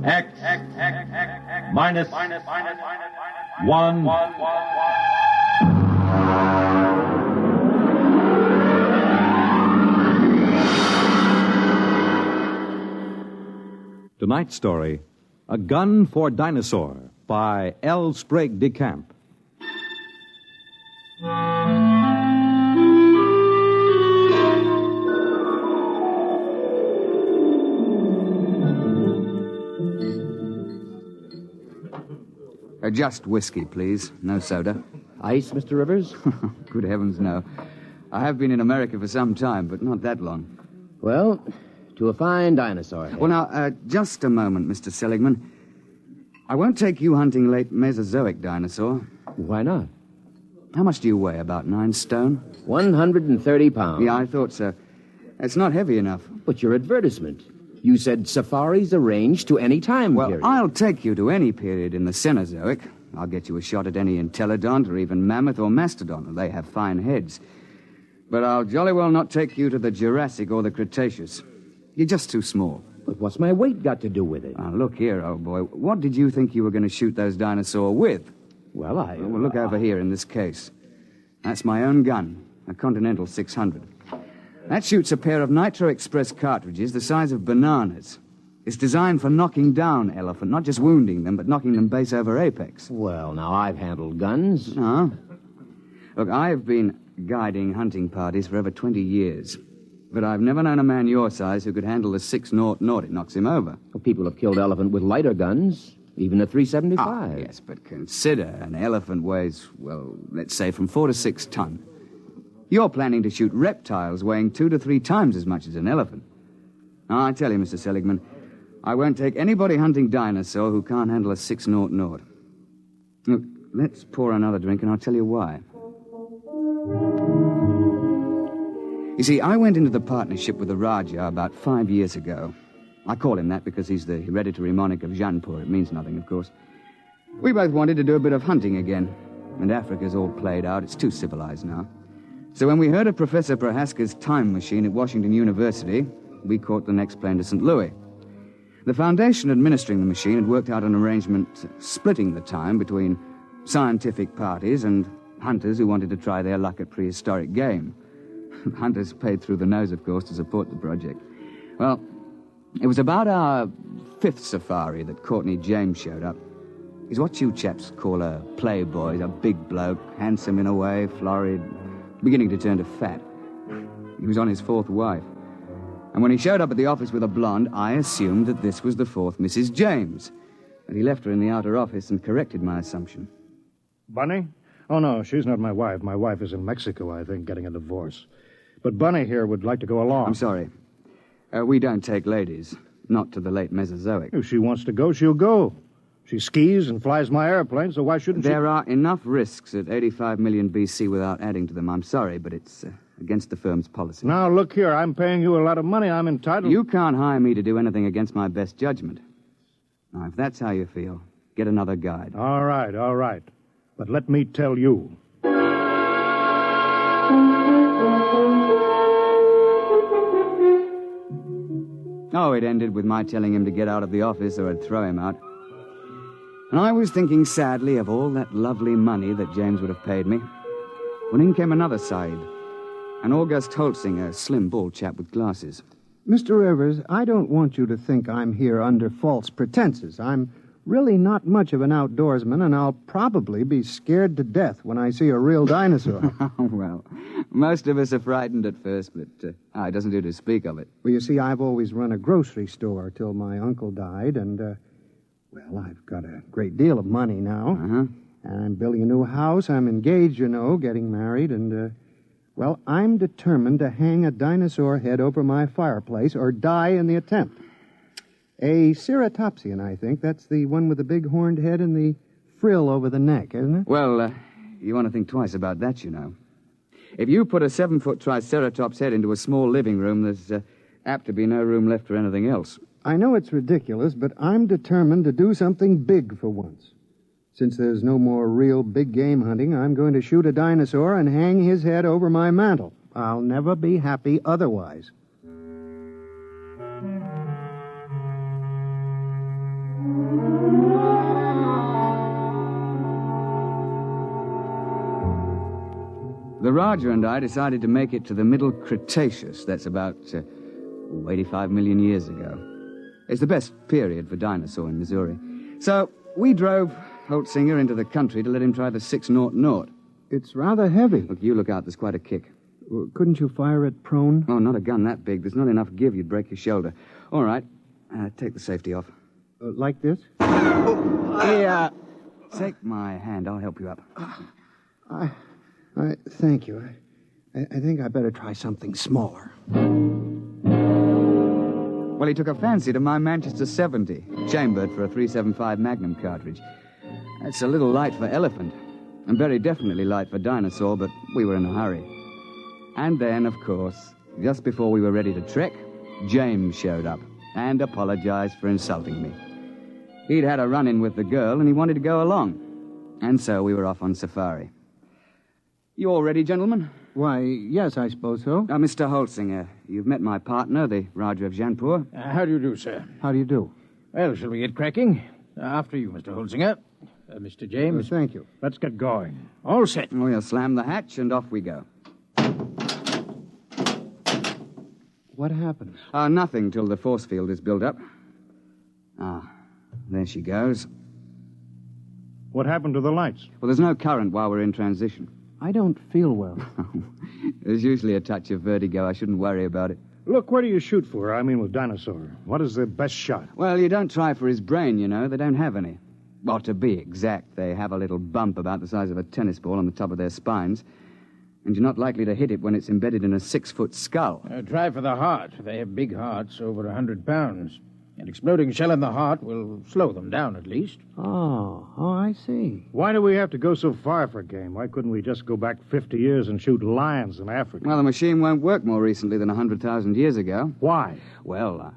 X minus 1. Tonight's story, A Gun for Dinosaur, by L. Sprague de Camp. Just whiskey, please. No soda. Ice, Mr. Rivers? Good heavens, no. I have been in America for some time, but not that long. Well, to a fine dinosaur head. Well, now, just a moment, Mr. Seligman. I won't take you hunting late Mesozoic dinosaur. Why not? How much do you weigh? About 9 stone? 130 pounds. Yeah, I thought so. It's not heavy enough. But your advertisement. You said safaris arranged to any time period. Well, I'll take you to any period in the Cenozoic. I'll get you a shot at any entelodont or even mammoth or mastodon. They have fine heads. But I'll jolly well not take you to the Jurassic or the Cretaceous. You're just too small. But what's my weight got to do with it? Now, look here, old boy. What did you think you were going to shoot those dinosaurs with? Well, Well, look over here in this case. That's my own gun, a Continental 600. That shoots a pair of Nitro Express cartridges the size of bananas. It's designed for knocking down elephant, not just wounding them, but knocking them base over apex. Well, now, I've handled guns. No. Look, I've been guiding hunting parties for over 20 years. But I've never known a man your size who could handle the 6-0. It knocks him over. Well, people have killed elephant with lighter guns, even a 375. Ah, yes, but consider an elephant weighs, well, let's say from 4 to 6 ton. You're planning to shoot reptiles weighing 2 to 3 times as much as an elephant. Now, I tell you, Mr. Seligman, I won't take anybody hunting dinosaur who can't handle a 6-0. Look, let's pour another drink and I'll tell you why. You see, I went into the partnership with the Raja about 5 years ago. I call him that because he's the hereditary monarch of Jaipur. It means nothing, of course. We both wanted to do a bit of hunting again. And Africa's all played out. It's too civilized now. So when we heard of Professor Prohaska's time machine at Washington University, we caught the next plane to St. Louis. The foundation administering the machine had worked out an arrangement splitting the time between scientific parties and hunters who wanted to try their luck at prehistoric game. Hunters paid through the nose, of course, to support the project. Well, it was about our 5th safari that Courtney James showed up. He's what you chaps call a playboy. He's a big bloke, handsome in a way, florid, beginning to turn to fat. He was on his 4th wife. And when he showed up at the office with a blonde, I assumed that this was the 4th Mrs. James. But he left her in the outer office and corrected my assumption. Bunny? Oh, no, she's not my wife. My wife is in Mexico, I think, getting a divorce. But Bunny here would like to go along. I'm sorry. We don't take ladies. Not to the late Mesozoic. If she wants to go, she'll go. She skis and flies my airplane, so why shouldn't There are enough risks at 85 million BC without adding to them. I'm sorry, but it's against the firm's policy. Now, look here. I'm paying you a lot of money. I'm entitled... You can't hire me to do anything against my best judgment. Now, if that's how you feel, get another guide. All right. But let me tell you... Oh, it ended with my telling him to get out of the office or I'd throw him out. And I was thinking sadly of all that lovely money that James would have paid me. When in came another Said, an August Holtzing, a slim, bald chap with glasses. Mr. Rivers, I don't want you to think I'm here under false pretenses. I'm really not much of an outdoorsman, and I'll probably be scared to death when I see a real dinosaur. Well, most of us are frightened at first, but it doesn't do to speak of it. Well, you see, I've always run a grocery store till my uncle died, and, I've got a great deal of money now. Uh-huh. And I'm building a new house. I'm engaged, getting married, and, I'm determined to hang a dinosaur head over my fireplace or die in the attempt. A ceratopsian, I think. That's the one with the big horned head and the frill over the neck, isn't it? Well, you want to think twice about that, you know. If you put a 7-foot Triceratops head into a small living room, there's apt to be no room left for anything else. I know it's ridiculous, but I'm determined to do something big for once. Since there's no more real big game hunting, I'm going to shoot a dinosaur and hang his head over my mantel. I'll never be happy otherwise. the Raja and I decided to make it to the Middle Cretaceous. That's about 85 million years ago. It's the best period for dinosaur in Missouri. So we drove Holtzinger into the country to let him try the 600. It's rather heavy. Look, you look out. There's quite a kick. Couldn't you fire it prone? Oh, not a gun that big. There's not enough give. You'd break your shoulder. All right. Take the safety off. Like this? Yeah. Take my hand. I'll help you up. Thank you. I think I better try something smaller. Well, he took a fancy to my Manchester 70, chambered for a .375 Magnum cartridge. That's a little light for elephant, and very definitely light for dinosaur, but we were in a hurry. And then, of course, just before we were ready to trek, James showed up and apologized for insulting me. He'd had a run-in with the girl, and he wanted to go along. And so we were off on safari. You all ready, gentlemen? Why, yes, I suppose so. Mr. Holtzinger, you've met my partner, the Raja of Jainpur. How do you do, sir? How do you do? Well, shall we get cracking? After you, Mr. Holtzinger. Mr. James. Thank you. Let's get going. All set. We'll slam the hatch, and off we go. What happened? Nothing till the force field is built up. There she goes. What happened to the lights? Well, there's no current while we're in transition. I don't feel well. There's usually a touch of vertigo. I shouldn't worry about it. Look, where do you shoot for? I mean, with Dinosaur. What is the best shot? Well, you don't try for his brain, you know. They don't have any. Well, to be exact, they have a little bump about the size of a tennis ball on the top of their spines. And you're not likely to hit it when it's embedded in a 6-foot skull. Try for the heart. They have big hearts, over 100 pounds. An exploding shell in the heart will slow them down, at least. Oh, I see. Why do we have to go so far for game? Why couldn't we just go back 50 years and shoot lions in Africa? Well, the machine won't work more recently than 100,000 years ago. Why? Well,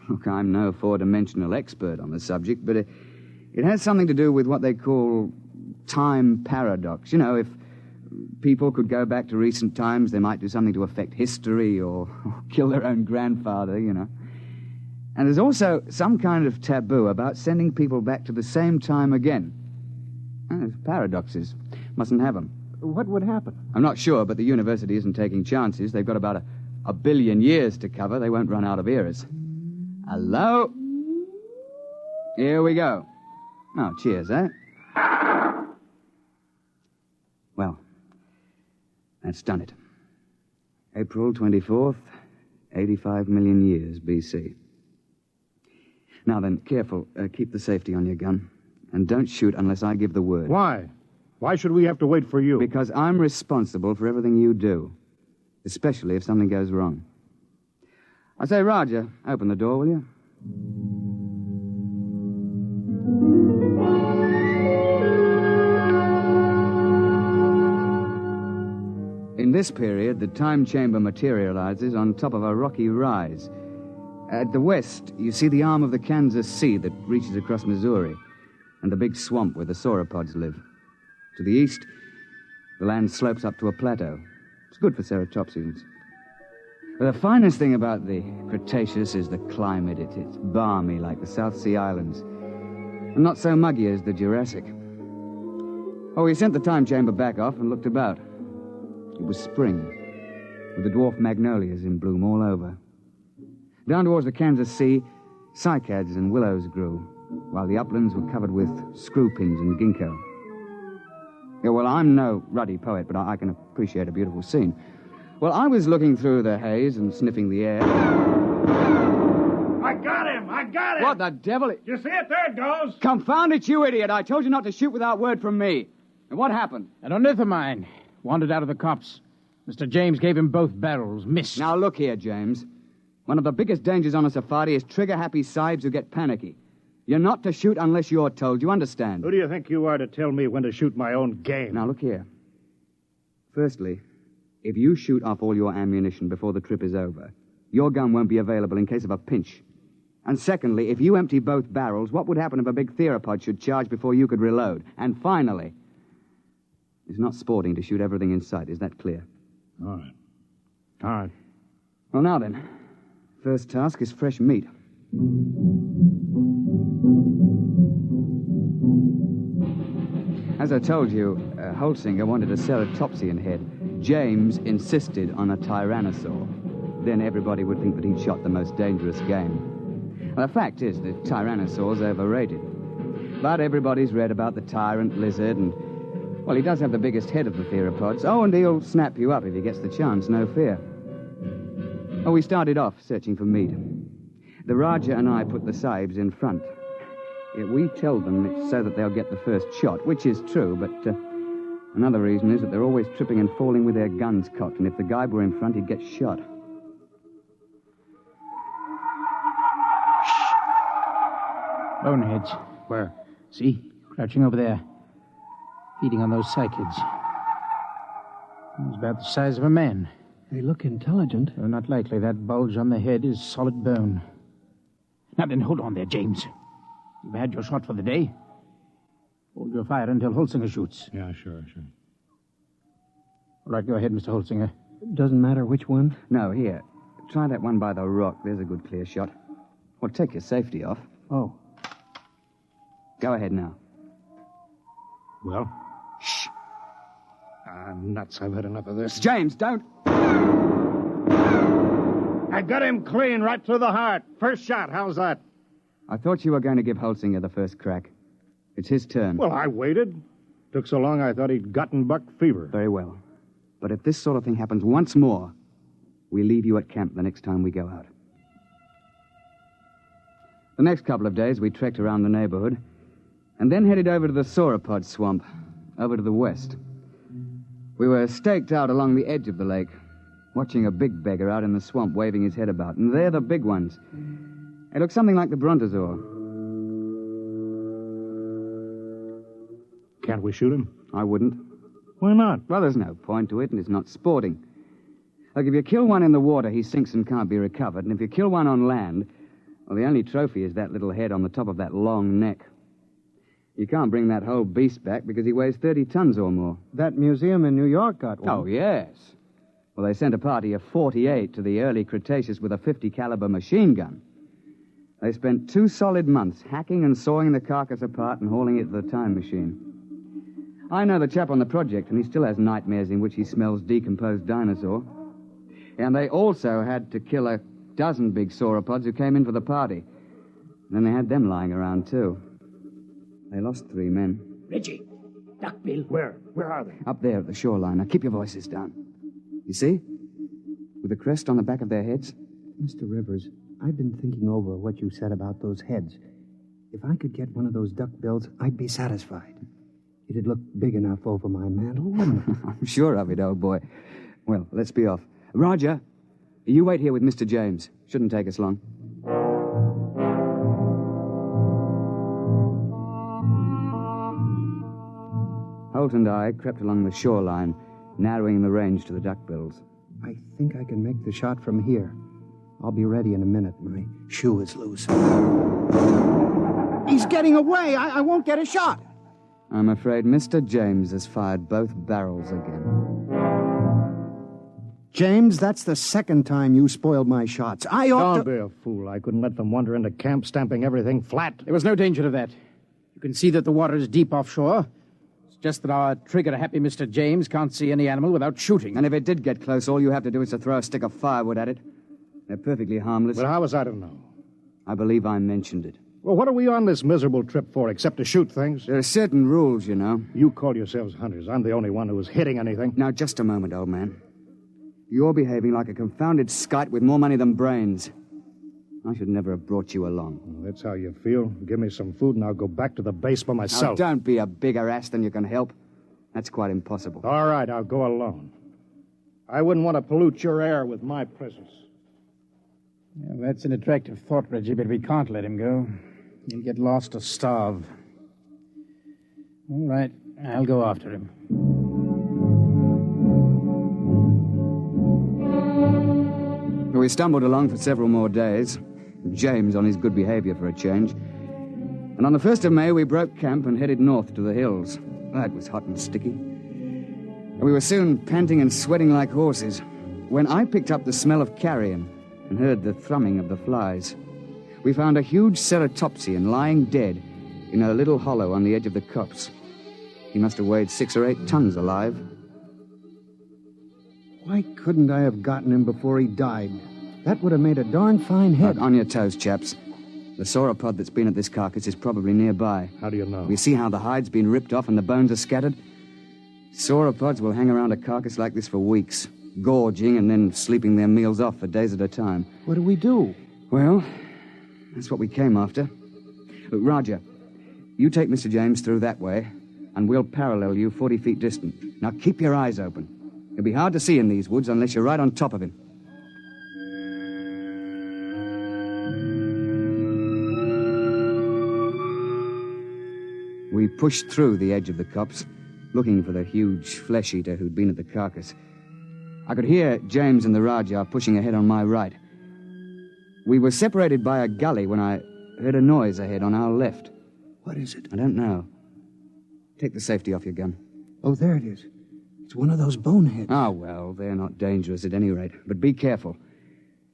look, I'm no four-dimensional expert on the subject, but it has something to do with what they call time paradox. You know, if people could go back to recent times, they might do something to affect history or kill their own grandfather, you know. And there's also some kind of taboo about sending people back to the same time again. Paradoxes. Mustn't have them. What would happen? I'm not sure, but the university isn't taking chances. They've got about a billion years to cover. They won't run out of eras. Hello? Here we go. Oh, cheers, eh? Well, that's done it. April 24th, 85 million years BC. Now then, careful. Keep the safety on your gun. And don't shoot unless I give the word. Why? Why should we have to wait for you? Because I'm responsible for everything you do. Especially if something goes wrong. I say, Roger, open the door, will you? In this period, the time chamber materializes on top of a rocky rise. At the west, you see the arm of the Kansas Sea that reaches across Missouri, and the big swamp where the sauropods live. To the east, the land slopes up to a plateau. It's good for ceratopsians. But the finest thing about the Cretaceous is the climate. It's balmy like the South Sea Islands, and not so muggy as the Jurassic. Oh, we sent the time chamber back off and looked about. It was spring, with the dwarf magnolias in bloom all over. Down towards the Kansas Sea, cycads and willows grew, while the uplands were covered with screw-pins and ginkgo. Yeah, well, I'm no ruddy poet, but I can appreciate a beautiful scene. Well, I was looking through the haze and sniffing the air. I got him! What the devil? You see it? There it goes! Confound it, you idiot! I told you not to shoot without word from me. And what happened? An ornithomine wandered out of the copse. Mr. James gave him both barrels. Missed. Now, look here, James. One of the biggest dangers on a safari is trigger-happy sibes who get panicky. You're not to shoot unless you're told. You understand? Who do you think you are to tell me when to shoot my own game? Now, look here. Firstly, if you shoot off all your ammunition before the trip is over, your gun won't be available in case of a pinch. And secondly, if you empty both barrels, what would happen if a big theropod should charge before you could reload? And finally, it's not sporting to shoot everything in sight. Is that clear? All right. Well, now then. First task is fresh meat. As I told you, Holtzinger wanted a ceratopsian head. James insisted on a tyrannosaur. Then everybody would think that he'd shot the most dangerous game. Well, the fact is that tyrannosaur's overrated. But everybody's read about the tyrant lizard, and, well, he does have the biggest head of the theropods. Oh, and he'll snap you up if he gets the chance, no fear. Oh, we started off searching for meat. The Raja and I put the Sahibs in front. We tell them it's so that they'll get the first shot, which is true, but another reason is that they're always tripping and falling with their guns cocked, and if the guide were in front, he'd get shot. Boneheads. Where? See? Crouching over there. Feeding on those cycads. He's about the size of a man. They look intelligent. Well, not likely. That bulge on the head is solid bone. Now then, hold on there, James. You've had your shot for the day. Hold your fire until Holsinger shoots. Yeah, sure. All right, go ahead, Mr. Holsinger. Doesn't matter which one. No, here. Try that one by the rock. There's a good clear shot. Well, take your safety off. Oh. Go ahead now. Well? Shh. Nuts. I've had enough of this. James, don't... I got him clean right through the heart. First shot. How's that? I thought you were going to give Holsinger the first crack. It's his turn. Well, I waited. Took so long I thought he'd gotten buck fever. Very well. But if this sort of thing happens once more, we leave you at camp the next time we go out. The next couple of days, we trekked around the neighborhood and then headed over to the sauropod swamp, over to the west. We were staked out along the edge of the lake, watching a big beggar out in the swamp waving his head about. And they're the big ones. They look something like the brontosaur. Can't we shoot him? I wouldn't. Why not? Well, there's no point to it, and it's not sporting. Like, if you kill one in the water, he sinks and can't be recovered. And if you kill one on land, well, the only trophy is that little head on the top of that long neck. You can't bring that whole beast back because he weighs 30 tons or more. That museum in New York got one. Oh, yes. Well, they sent a party of 48 to the early Cretaceous with a 50 caliber machine gun. They spent 2 solid months hacking and sawing the carcass apart and hauling it to the time machine. I know the chap on the project, and he still has nightmares in which he smells decomposed dinosaur. And they also had to kill a dozen big sauropods who came in for the party. And then they had them lying around, too. They lost 3 men. Reggie, Duckbill. Where? Where are they? Up there at the shoreline. Now, keep your voices down. You see? With the crest on the back of their heads. Mr. Rivers, I've been thinking over what you said about those heads. If I could get one of those duckbills, I'd be satisfied. It'd look big enough over my mantle, wouldn't it? I'm sure of it, old boy. Well, let's be off. Roger, you wait here with Mr. James. Shouldn't take us long. Holt and I crept along the shoreline, narrowing the range to the duckbills. I think I can make the shot from here. I'll be ready in a minute. My shoe is loose. He's getting away. I won't get a shot. I'm afraid Mr. James has fired both barrels again. James, that's the second time you spoiled my shots. I ought Don't be a fool. I couldn't let them wander into camp, stamping everything flat. There was no danger of that. You can see that the water is deep offshore. It's just that our trigger-happy Mr. James can't see any animal without shooting. And if it did get close, all you have to do is to throw a stick of firewood at it. They're perfectly harmless. But how was I to know? I believe I mentioned it. Well, what are we on this miserable trip for, except to shoot things? There are certain rules, you know. You call yourselves hunters. I'm the only one who was hitting anything. Now, just a moment, old man. You're behaving like a confounded skite with more money than brains. I should never have brought you along. Well, that's how you feel. Give me some food and I'll go back to the base by myself. Now, don't be a bigger ass than you can help. That's quite impossible. All right, I'll go alone. I wouldn't want to pollute your air with my presence. Well, that's an attractive thought, Reggie, but we can't let him go. He'll get lost or starve. All right, I'll go after him. We stumbled along for several more days, James on his good behavior for a change. And on the 1st of May, we broke camp and headed north to the hills. That was hot and sticky. And we were soon panting and sweating like horses when I picked up the smell of carrion and heard the thrumming of the flies. We found a huge ceratopsian lying dead in a little hollow on the edge of the copse. He must have weighed 6 or 8 tons alive. Why couldn't I have gotten him before he died? That would have made a darn fine head. On your toes, chaps. The sauropod that's been at this carcass is probably nearby. How do you know? You see how the hide's been ripped off and the bones are scattered? Sauropods will hang around a carcass like this for weeks, gorging and then sleeping their meals off for days at a time. What do we do? Well, that's what we came after. Look, Roger, you take Mr. James through that way, and we'll parallel you 40 feet distant. Now keep your eyes open. It'll be hard to see in these woods unless you're right on top of him. We pushed through the edge of the copse, looking for the huge flesh-eater who'd been at the carcass. I could hear James and the Rajah pushing ahead on my right. We were separated by a gully when I heard a noise ahead on our left. What is it? I don't know. Take the safety off your gun. Oh, there it is. It's one of those boneheads. Oh, well, they're not dangerous at any rate. But be careful.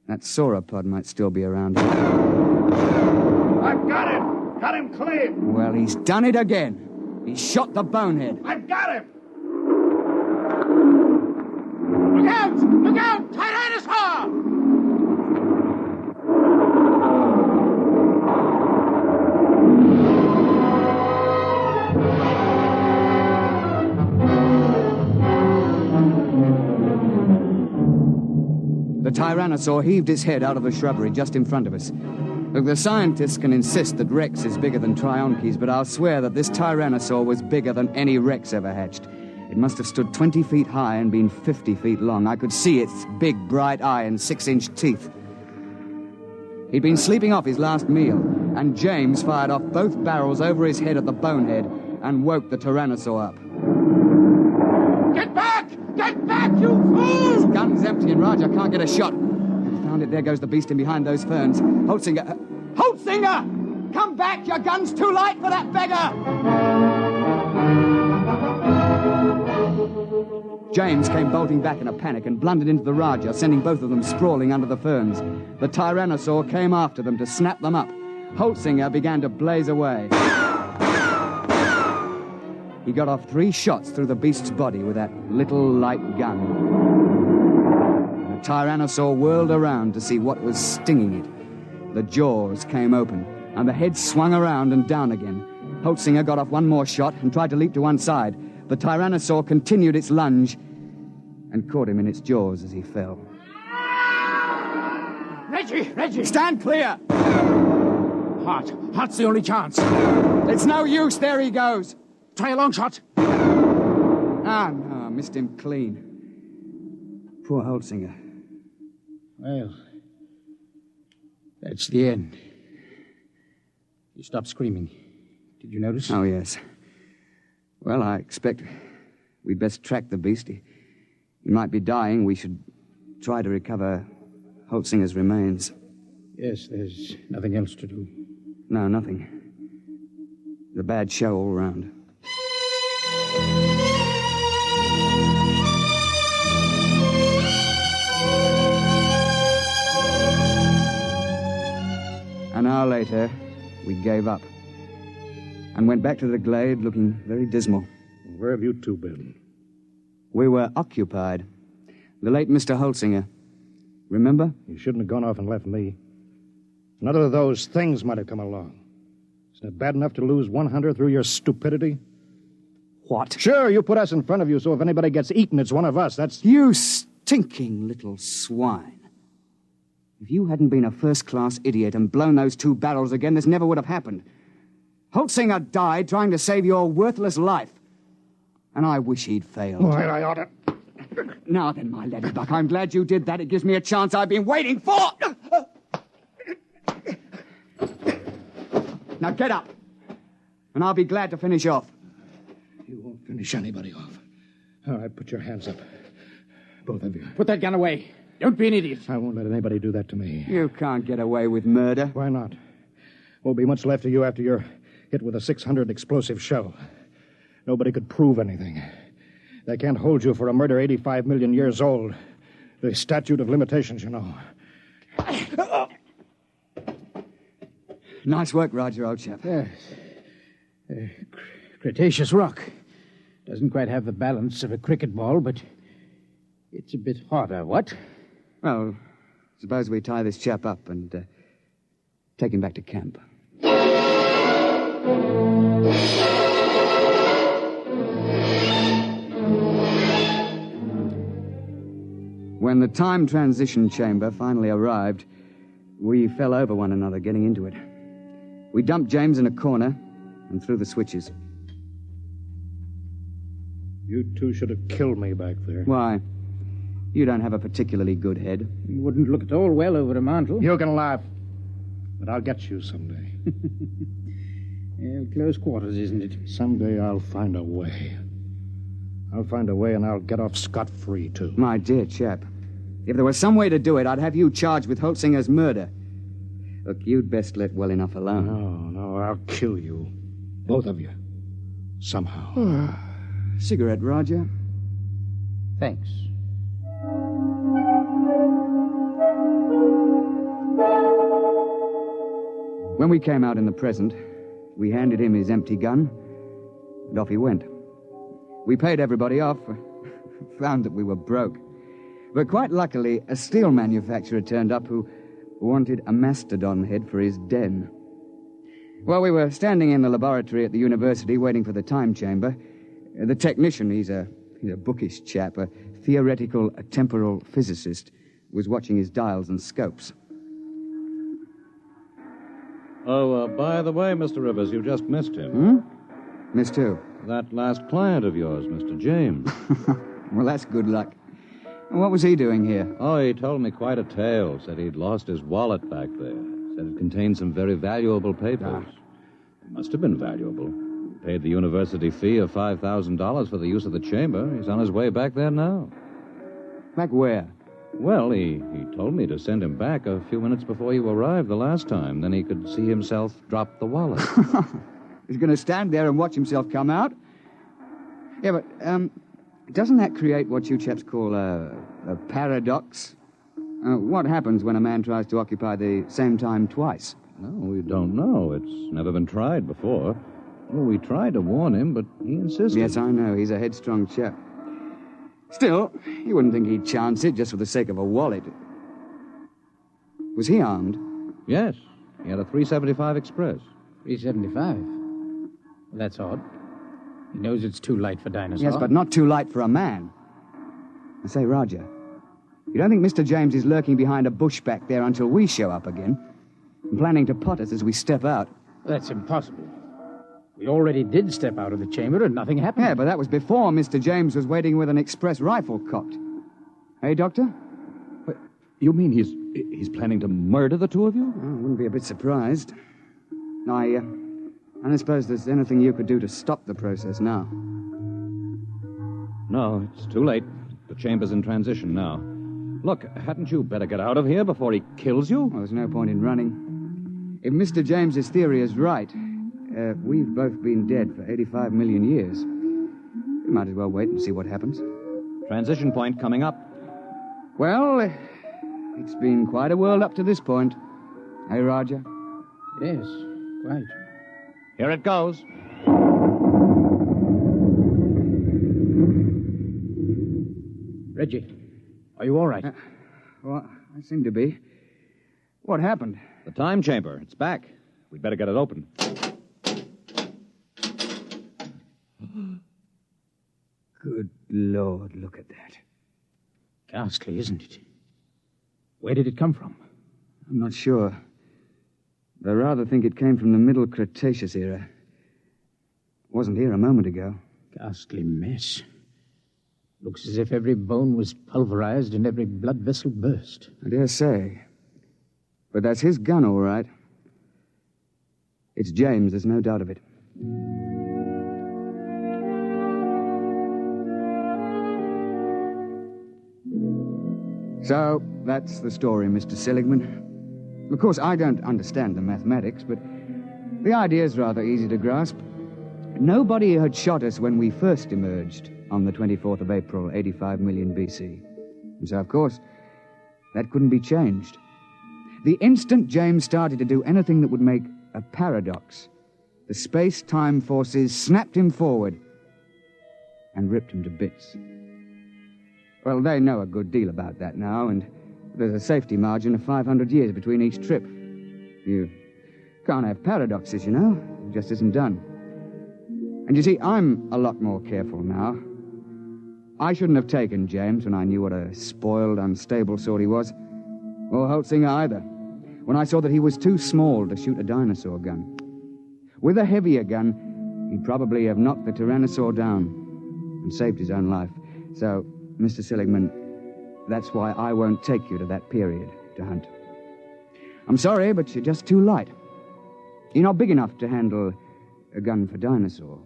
That sauropod might still be around here. I've got him! Got him clean! Well, he's done it again. He shot the bonehead. I've got him! Look out! Look out! Tyrannosaur! The Tyrannosaur heaved his head out of the shrubbery just in front of us. Look, the scientists can insist that Rex is bigger than Trionches, but I'll swear that this Tyrannosaur was bigger than any Rex ever hatched. It must have stood 20 feet high and been 50 feet long. I could see its big, bright eye and 6-inch teeth. He'd been sleeping off his last meal, and James fired off both barrels over his head at the bonehead and woke the Tyrannosaur up. Get back! Get back, you fool! His gun's empty and Roger can't get a shot. Found it, there goes the beast in behind those ferns. Holtzinger! Holtzinger! Come back, your gun's too light for that beggar! James came bolting back in a panic and blundered into the Rajah, sending both of them sprawling under the ferns. The Tyrannosaur came after them to snap them up. Holtzinger began to blaze away. He got off 3 shots through the beast's body with that little light gun. The Tyrannosaur whirled around to see what was stinging it. The jaws came open, and the head swung around and down again. Holtzinger got off 1 more shot and tried to leap to one side. The Tyrannosaur continued its lunge and caught him in its jaws as he fell. Reggie! Stand clear! Heart's the only chance. It's no use, there he goes. Try a long shot. Ah, no, I missed him clean. Poor Holtzinger. Well, that's the end. You stopped screaming. Did you notice? Oh, yes. Well, I expect we'd best track the beast. He might be dying. We should try to recover Holtzinger's remains. Yes, there's nothing else to do. No, nothing. It's a bad show all round. An hour later, we gave up and went back to the glade looking very dismal. Where have you two been? We were occupied. The late Mr. Holtzinger. Remember? You shouldn't have gone off and left me. Another of those things might have come along. Isn't it bad enough to lose one hunter through your stupidity? What? Sure, you put us in front of you, so if anybody gets eaten, it's one of us. That's... You stinking little swine. If you hadn't been a first-class idiot and blown those 2 barrels again, this never would have happened. Holtzinger died trying to save your worthless life. And I wish he'd failed. Well, I ought to... Now then, my laddybuck, I'm glad you did that. It gives me a chance I've been waiting for. Now get up, and I'll be glad to finish off. You won't finish anybody off. All right, put your hands up. Both of you. Put that gun away. Don't be an idiot. I won't let anybody do that to me. You can't get away with murder. Why not? Won't be much left of you after you're hit with a 600 explosive shell. Nobody could prove anything. They can't hold you for a murder 85 million years old. The statute of limitations, you know. Nice work, Roger, old chap. Yes. Cretaceous rock. Doesn't quite have the balance of a cricket ball, but It's a bit hotter, what? Well, suppose we tie this chap up and take him back to camp. When the time transition chamber finally arrived, we fell over one another getting into it. We dumped James in a corner and threw the switches. You two should have killed me back there. Why? You don't have a particularly good head. You wouldn't look at all well over a mantle. You can laugh, but I'll get you someday. Well, close quarters, isn't it? Someday I'll find a way. I'll find a way and I'll get off scot-free, too. My dear chap, if there was some way to do it, I'd have you charged with Holtzinger's murder. Look, you'd best let well enough alone. No, I'll kill you. Both of you. Somehow. Cigarette, Roger? Thanks. When we came out in the present, we handed him his empty gun, and off he went. We paid everybody off, found that we were broke. But quite luckily, a steel manufacturer turned up who wanted a mastodon head for his den. While we were standing in the laboratory at the university waiting for the time chamber, the technician, he's a bookish chap, a theoretical temporal physicist, was watching his dials and scopes. Oh, by the way, Mr. Rivers, you just missed him. Missed who? That last client of yours, Mr. James. Well, that's good luck. What was he doing here? Oh, he told me quite a tale. Said he'd lost his wallet back there. Said it contained some very valuable papers. It must have been valuable. Paid the university fee of $5,000 for the use of the chamber. He's on his way back there now. Back where? Well, he told me to send him back a few minutes before you arrived the last time. Then he could see himself drop the wallet. He's going to stand there and watch himself come out? Yeah, but, doesn't that create what you chaps call a paradox? What happens when a man tries to occupy the same time twice? No, we don't know. It's never been tried before. Well, we tried to warn him, but he insisted. Yes, I know. He's a headstrong chap. Still, you wouldn't think he'd chance it just for the sake of a wallet. Was he armed? Yes. He had a 375 Express. 375? Well, that's odd. He knows it's too light for Dinosaur. Yes, but not too light for a man. I say, Roger, you don't think Mr. James is lurking behind a bush back there until we show up again? And planning to pot us as we step out? That's impossible. We already did step out of the chamber and nothing happened. Yeah, but that was before Mr. James was waiting with an express rifle cocked. Hey, Doctor? What, you mean he's planning to murder the two of you? Oh, I wouldn't be a bit surprised. I don't suppose there's anything you could do to stop the process now. No, it's too late. The chamber's in transition now. Look, hadn't you better get out of here before he kills you? Well, there's no point in running. If Mr. James's theory is right, we've both been dead for 85 million years. We might as well wait and see what happens. Transition point coming up. Well, it's been quite a world up to this point. Hey, Roger? Yes, quite. Here it goes. Reggie, are you all right? Well, I seem to be. What happened? The time chamber. It's back. We'd better get it open. Good Lord, look at that. Ghastly, isn't it? Where did it come from? I'm not sure. But I rather think it came from the Middle Cretaceous era. It wasn't here a moment ago. Ghastly mess. Looks as if every bone was pulverized and every blood vessel burst. I dare say. But that's his gun, all right. It's James, there's no doubt of it. So, that's the story, Mr. Seligman. Of course, I don't understand the mathematics, but the idea's rather easy to grasp. Nobody had shot us when we first emerged on the 24th of April, 85 million BC. And so, of course, that couldn't be changed. The instant James started to do anything that would make a paradox, the space-time forces snapped him forward and ripped him to bits. Well, they know a good deal about that now, and there's a safety margin of 500 years between each trip. You can't have paradoxes, you know. It just isn't done. And you see, I'm a lot more careful now. I shouldn't have taken James when I knew what a spoiled, unstable sort he was. Or Holtzinger either. When I saw that he was too small to shoot a dinosaur gun. With a heavier gun, he'd probably have knocked the Tyrannosaur down and saved his own life. So, Mr. Seligman, that's why I won't take you to that period to hunt. I'm sorry, but you're just too light. You're not big enough to handle a gun for dinosaur.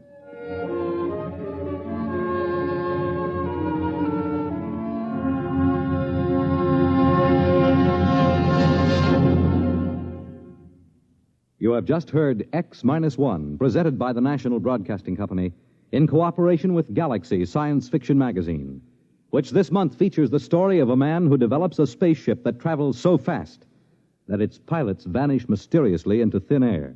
You have just heard X-1, presented by the National Broadcasting Company in cooperation with Galaxy Science Fiction Magazine, which this month features the story of a man who develops a spaceship that travels so fast that its pilots vanish mysteriously into thin air.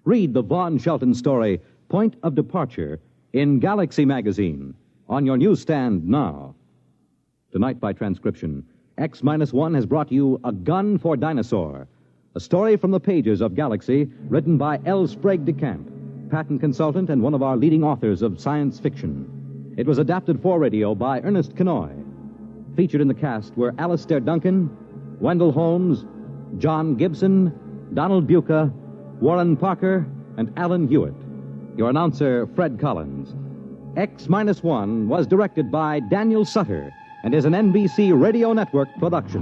Read the Vaughn Shelton story, Point of Departure, in Galaxy Magazine, on your newsstand now. Tonight, by transcription, X-1 has brought you A Gun for Dinosaur, a story from the pages of Galaxy, written by L. Sprague de Camp, patent consultant and one of our leading authors of science fiction. It was adapted for radio by Ernest Kenoy. Featured in the cast were Alastair Duncan, Wendell Holmes, John Gibson, Donald Buca, Warren Parker, and Alan Hewitt. Your announcer, Fred Collins. X-1 was directed by Daniel Sutter and is an NBC Radio Network production.